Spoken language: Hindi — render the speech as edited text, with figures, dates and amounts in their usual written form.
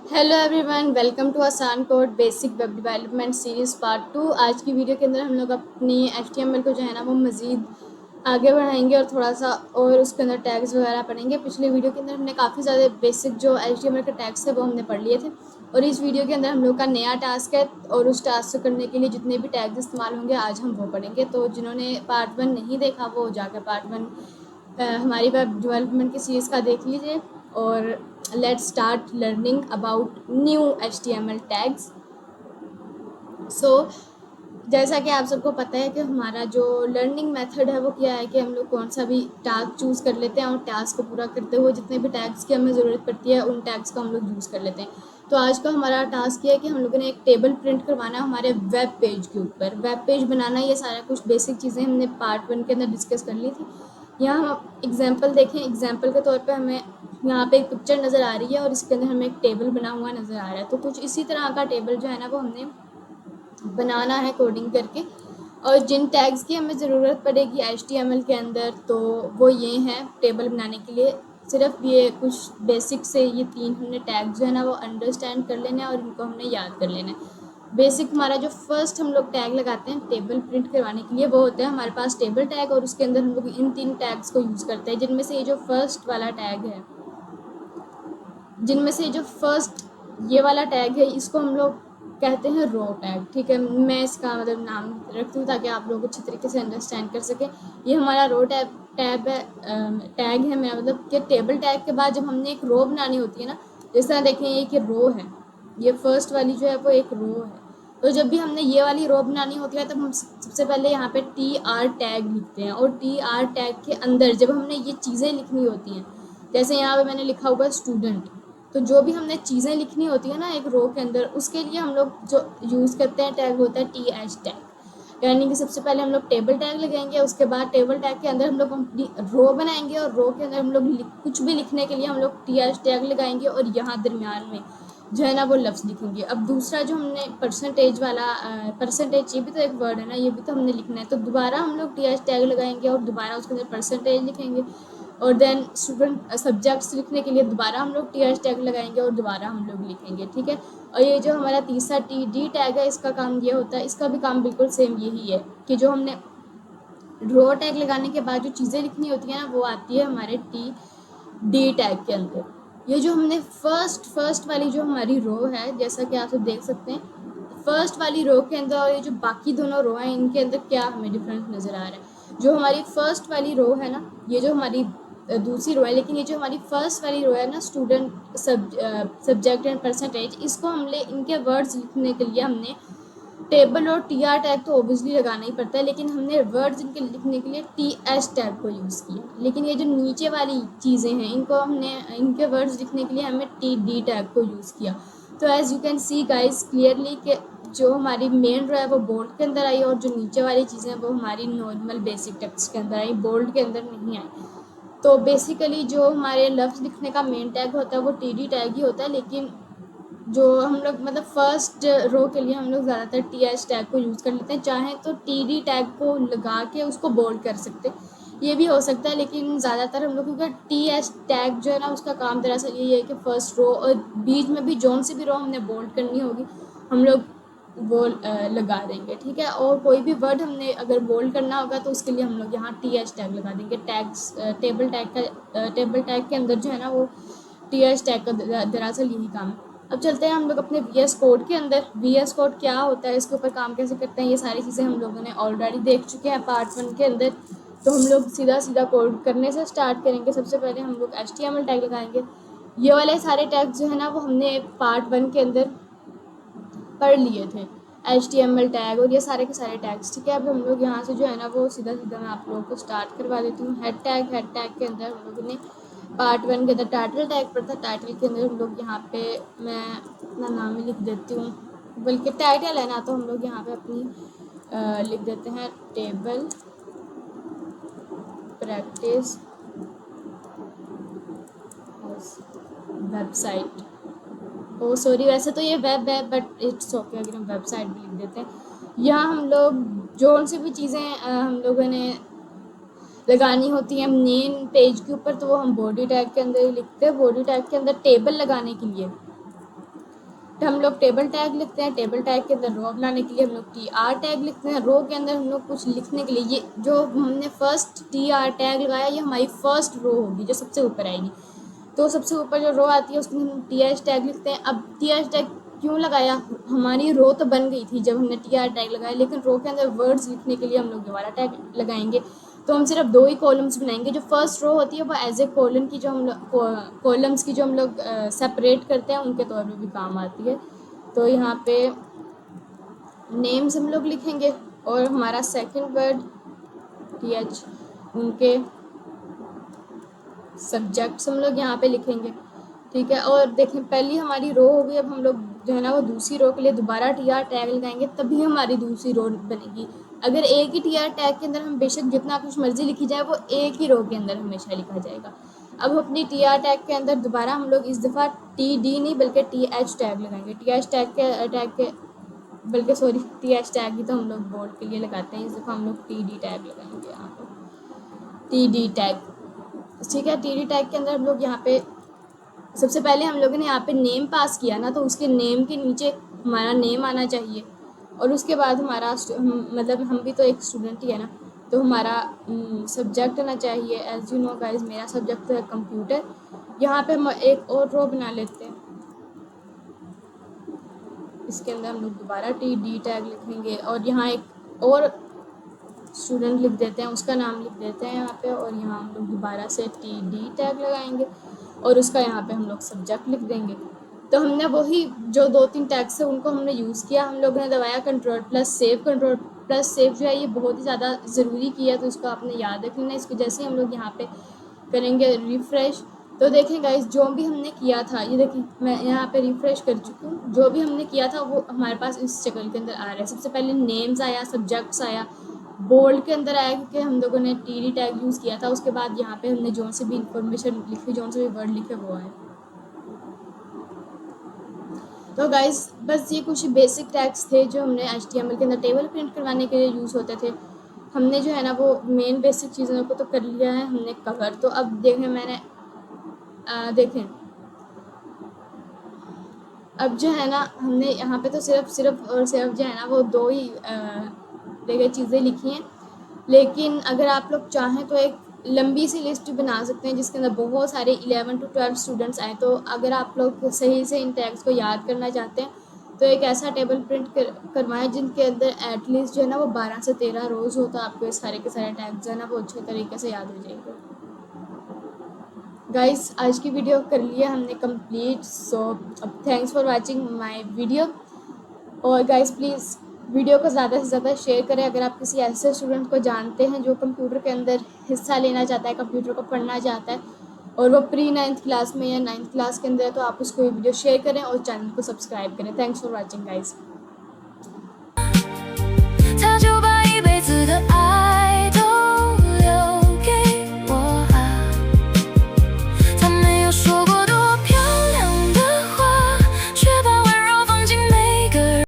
हेलो एवरीवन, वेलकम टू आसान code basic web development series part 2। आज की वीडियो के अंदर हम लोग अपनी HTML को जो है ना वो मज़ीद आगे बढ़ाएंगे और थोड़ा सा और उसके अंदर टैग्स वगैरह पढ़ेंगे। पिछले वीडियो के अंदर हमने काफ़ी ज़्यादा बेसिक जो HTML के टैग्स थे वो हमने पढ़ लिए थे और इस वीडियो के अंदर हम लोग का नया टास्क है और उस टास्क को करने के लिए जितने भी टैग्स इस्तेमाल होंगे आज हम वो पढ़ेंगे। तो जिन्होंने पार्ट 1 नहीं देखा वो जाकर पार्ट 1 हमारी वेब डेवलपमेंट की सीरीज़ का देख लीजिए और let's start learning about new HTML tags. So जैसा कि आप सबको पता है कि हमारा जो लर्निंग मेथड है वो क्या है कि हम लोग कौन सा भी टास्क चूज़ कर लेते हैं और टास्क को पूरा करते हुए जितने भी टैग्स की हमें ज़रूरत पड़ती है उन टैग्स को हम लोग यूज़ कर लेते हैं। तो आज का हमारा टास्क ये है कि हम लोगों ने एक टेबल प्रिंट करवाना है हमारे वेब पेज के ऊपर। वेब पेज बनाना, ये सारा कुछ बेसिक चीज़ें हमने पार्ट 1 के अंदर डिस्कस कर ली थी। यहाँ हम एग्जाम्पल देखें, एग्जाम्पल के तौर पे हमें यहाँ पे एक पिक्चर नज़र आ रही है और इसके अंदर हमें एक टेबल बना हुआ नज़र आ रहा है। तो कुछ इसी तरह का टेबल जो है ना वो हमने बनाना है कोडिंग करके। और जिन टैग्स की हमें ज़रूरत पड़ेगी HTML के अंदर तो वो ये हैं टेबल बनाने के लिए। सिर्फ ये कुछ बेसिक से ये 3 हमने टैग जो है ना वो अंडरस्टैंड कर लेना है और इनको हमने याद कर लेना है। बेसिक हमारा जो फर्स्ट हम लोग टैग लगाते हैं टेबल प्रिंट करवाने के लिए वो होता है हमारे पास टेबल टैग, और उसके अंदर हम लोग इन 3 टैग्स को यूज़ करते हैं जिनमें से ये जो फर्स्ट वाला टैग है, जिनमें से जो फर्स्ट ये वाला टैग है इसको हम लोग कहते हैं रो टैग। ठीक है, मैं इसका मतलब नाम रखती हूँ ताकि आप लोग अच्छी तरीके से अंडरस्टैंड कर सकें। ये हमारा रो टैब है, टैग है। मेरा मतलब कि टेबल टैग के बाद जब हमने एक रो बनानी होती है ना, जिस तरह देखें ये कि रो है, ये फर्स्ट वाली जो है वो एक रो है। तो जब भी हमने ये वाली रो बनानी होती है तब हम सबसे पहले यहाँ पे TR टैग लिखते हैं और TR टैग के अंदर जब हमने ये चीज़ें लिखनी होती हैं, जैसे यहाँ पे मैंने लिखा हुआ है स्टूडेंट, तो जो भी हमने चीज़ें लिखनी होती है ना एक रो के अंदर उसके लिए हम लोग जो यूज़ करते हैं टैग होता है TH टैग। यानी कि सबसे पहले हम लोग टेबल टैग लगाएंगे, उसके बाद टेबल टैग के अंदर हम लोग अपनी रो बनाएंगे और रो के अंदर हम लोग कुछ भी लिखने के लिए हम लोग TH टैग लगाएंगे और यहाँ दरमियान में जो है ना वो लफ्ज़ लिखेंगे। अब दूसरा जो हमने परसेंटेज वाला, परसेंटेज ये भी तो एक वर्ड है ना, ये भी तो हमने लिखना है। तो दोबारा हम लोग TH टैग लगाएंगे और दोबारा उसके अंदर परसेंटेज लिखेंगे और देन स्टूडेंट सब्जेक्ट्स लिखने के लिए दोबारा हम लोग TH टैग लगाएंगे और दोबारा हम लोग लिखेंगे। ठीक है, और ये जो हमारा तीसरा TD टैग है इसका काम ये होता है, इसका भी काम बिल्कुल सेम यही है कि जो हमने रो टैग लगाने के बाद जो चीज़ें लिखनी होती है ना वो आती है हमारे TD टैग के अंदर। ये जो हमने फर्स्ट वाली जो हमारी रो है, जैसा कि आप सब देख सकते हैं, फर्स्ट वाली रो के अंदर और ये जो बाकी दोनों रो हैं इनके अंदर क्या हमें डिफरेंस नज़र आ रहा है। जो हमारी फर्स्ट वाली रो है ना, ये जो हमारी दूसरी रो है, लेकिन ये जो हमारी फर्स्ट वाली रो है ना स्टूडेंट सब्जेक्ट एंड परसेंटेज, इसको हमने इनके वर्ड्स लिखने के लिए हमने टेबल और TR टैग तो ओबियसली लगाना ही पड़ता है, लेकिन हमने वर्ड्स इनके लिखने के लिए TH टैग को यूज़ किया। लेकिन ये जो नीचे वाली चीज़ें हैं इनको हमने इनके वर्ड्स लिखने के लिए हमें TD टैग को यूज़ किया। तो as you can see guys clearly कि जो हमारी मेन रो है वो बोल्ड के अंदर आई और जो नीचे वाली चीज़ें हैं वो हमारी नॉर्मल बेसिक टेक्स्ट के अंदर आई, बोल्ड के अंदर नहीं आई। तो बेसिकली जो हमारे लफ्ज़ लिखने का मेन टैग होता है वो TD टैग ही होता है, लेकिन जो हम लोग मतलब फर्स्ट रो के लिए हम लोग ज़्यादातर TH टैग को यूज़ कर लेते हैं। चाहें तो TD टैग को लगा के उसको बोल्ड कर सकते हैं, ये भी हो सकता है, लेकिन ज़्यादातर हम लोग क्योंकि TH टैग जो है ना उसका काम दरअसल यही है कि फर्स्ट रो और बीच में भी जौन सी भी रो हमने बोल्ड करनी होगी हम लोग वो लगा देंगे। ठीक है, और कोई भी वर्ड हमने अगर बोल्ड करना होगा तो उसके लिए हम लोग यहाँ TH टैग लगा देंगे। टैग्स टेबल टैग के अंदर जो है ना वो TH टैग का दरअसल यही काम है। अब चलते हैं हम लोग अपने VS कोड के अंदर। VS कोड क्या होता है, इसके ऊपर काम कैसे करते हैं, ये सारी चीज़ें हम लोगों ने ऑलरेडी देख चुके हैं पार्ट 1 के अंदर। तो हम लोग सीधा सीधा कोड करने से स्टार्ट करेंगे। सबसे पहले हम लोग HTML टैग लगाएंगे। ये वाले सारे टैग्स जो है ना वो हमने पार्ट 1 के अंदर पढ़ लिए थे, HTML टैग और ये सारे के सारे टैग्स। ठीक है, अब हम लोग यहाँ से जो है ना वो सीधा सीधा मैं आप लोगों को स्टार्ट करवा देती हूँ। हेड टैग के अंदर हम लोगों ने पार्ट 1 के अंदर टाइटल टैग पर था। टाइटल के अंदर हम लोग यहाँ पे मैं अपना नाम ही लिख देती हूँ, बल्कि टाइटल है ना तो हम लोग यहाँ पे अपनी लिख देते हैं टेबल प्रैक्टिस वेबसाइट। ओ सॉरी, वैसे तो ये वेब है बट इट्स ओके अगर हम वेबसाइट भी लिख देते हैं। यहाँ हम लोग जो सी भी चीज़ें हम लोगों ने लगानी होती है मेन पेज के ऊपर तो वो हम बॉडी टैग के अंदर ही लिखते हैं। बॉडी टैग के अंदर टेबल लगाने के लिए तो हम लोग टेबल टैग लिखते हैं। टेबल टैग के अंदर रो बनाने के लिए हम लोग TR टैग लिखते हैं। रो के अंदर हम लोग कुछ लिखने के लिए, ये जो हमने फर्स्ट TR टैग लगाया ये हमारी फर्स्ट रो होगी जो सबसे ऊपर आएगी। तो सबसे ऊपर जो रो आती है उसके अंदर हम TH टैग लिखते हैं। अब TH टैग क्यों लगाया, हमारी रो तो बन गई थी जब हमने TR टैग लगाया, लेकिन रो के अंदर वर्ड्स लिखने के लिए हम लोग दोबारा टैग लगाएंगे। तो हम सिर्फ 2 ही कॉलम्स बनाएंगे। जो फर्स्ट रो होती है वो एज ए कॉलम की, जो हम लोग कॉलम्स की जो हम लोग सेपरेट करते हैं उनके तौर पे भी काम आती है। तो यहाँ पे नेम्स हम लोग लिखेंगे और हमारा सेकंड वर्ड TH, उनके सब्जेक्ट्स हम लोग यहाँ पे लिखेंगे, ठीक है। और देखें पहली हमारी रो हो गई, अब हम लोग जो है ना वो दूसरी रो के लिए दोबारा TR टैग लगाएंगे तभी हमारी दूसरी रो बनेगी। अगर एक ही TR टैग के अंदर हम बेशक जितना कुछ मर्जी लिखी जाए वो एक ही रो के अंदर हमेशा लिखा जाएगा। अब अपनी TR टैग के अंदर दोबारा हम लोग इस दफ़ा TD नहीं बल्कि TH टैग लगाएंगे। TH टैग के बल्कि सॉरी TH टैग ही तो हम लोग बोर्ड के लिए लगाते हैं, इस दफ़ा हम लोग TD टैग लगाएंगे यहाँ पर, TD टैग, ठीक है। TD टैग के अंदर हम लोग यहाँ पे सबसे पहले हम लोगों ने यहाँ पे नेम पास किया ना, तो उसके नेम के नीचे हमारा नेम आना चाहिए और उसके बाद हमारा मतलब हम भी तो एक स्टूडेंट ही है ना, तो हमारा सब्जेक्ट आना चाहिए। एज यू नो गाइज मेरा सब्जेक्ट तो है कंप्यूटर। यहाँ पे हम एक और रो बना लेते हैं, इसके अंदर हम लोग दोबारा TD टैग लिखेंगे और यहाँ एक और स्टूडेंट लिख देते हैं, उसका नाम लिख देते हैं यहाँ पे, और यहाँ हम लोग दोबारा से TD टैग लगाएंगे और उसका यहाँ पे हम लोग सब्जेक्ट लिख देंगे। तो हमने वही जो 2-3 टैग्स है उनको हमने यूज़ किया, हम लोगों ने दबाया कंट्रोल+सेव। कंट्रोल+सेव जो है ये बहुत ही ज़्यादा ज़रूरी किया, तो इसको आपने याद रख लेना। इसको जैसे हम लोग यहाँ पे करेंगे रिफ़्रेश, तो देखें गाइस जो भी हमने किया था, ये देखिए मैं यहाँ पे रिफ़्रेश कर चुकी हूँ, जो भी हमने किया था वो हमारे पास इस शक्ल के अंदर आ रहा है। सबसे पहले नेम्स आया, सब्जेक्ट्स आया, बोल्ड के अंदर आया क्योंकि हम लोगों ने TD टैग यूज़ किया था। उसके बाद यहाँ पे हमने जो से भी इंफॉर्मेशन लिखी, जो से भी वर्ड लिखे वो आए। तो गाइस बस ये कुछ बेसिक टैग्स थे जो हमने HTML के अंदर टेबल प्रिंट करवाने के लिए यूज़ होते थे। हमने जो है ना वो मेन बेसिक चीज़ों को तो कर लिया है हमने कवर। तो अब देखें मैंने देखें अब जो है ना हमने यहाँ पे तो सिर्फ जो है ना वो 2 ही देखिए चीज़ें लिखी हैं, लेकिन अगर आप लोग चाहें तो एक लंबी सी लिस्ट बना सकते हैं जिसके अंदर बहुत सारे 11 to 12 स्टूडेंट्स आए। तो अगर आप लोग सही से इन टैग्स को याद करना चाहते हैं तो एक ऐसा टेबल प्रिंट करवाएं जिनके अंदर एटलीस्ट जो है ना वो 12 से 13 रोज़ हो, तो आपको इस सारे के सारे टैग्स जो है ना वो अच्छे तरीके से याद हो जाएंगे। गाइस आज की वीडियो कर लिया हमने कंप्लीट, सो अब thanks for watching my video. और गाइस प्लीज़ वीडियो को ज़्यादा से ज़्यादा शेयर करें। अगर आप किसी ऐसे स्टूडेंट को जानते हैं जो कंप्यूटर के अंदर हिस्सा लेना चाहता है, कंप्यूटर को पढ़ना चाहता है और वो प्री 9th क्लास में या 9th क्लास के अंदर है, तो आप उसको ये वीडियो शेयर करें और चैनल को सब्सक्राइब करें। Thanks for watching guys.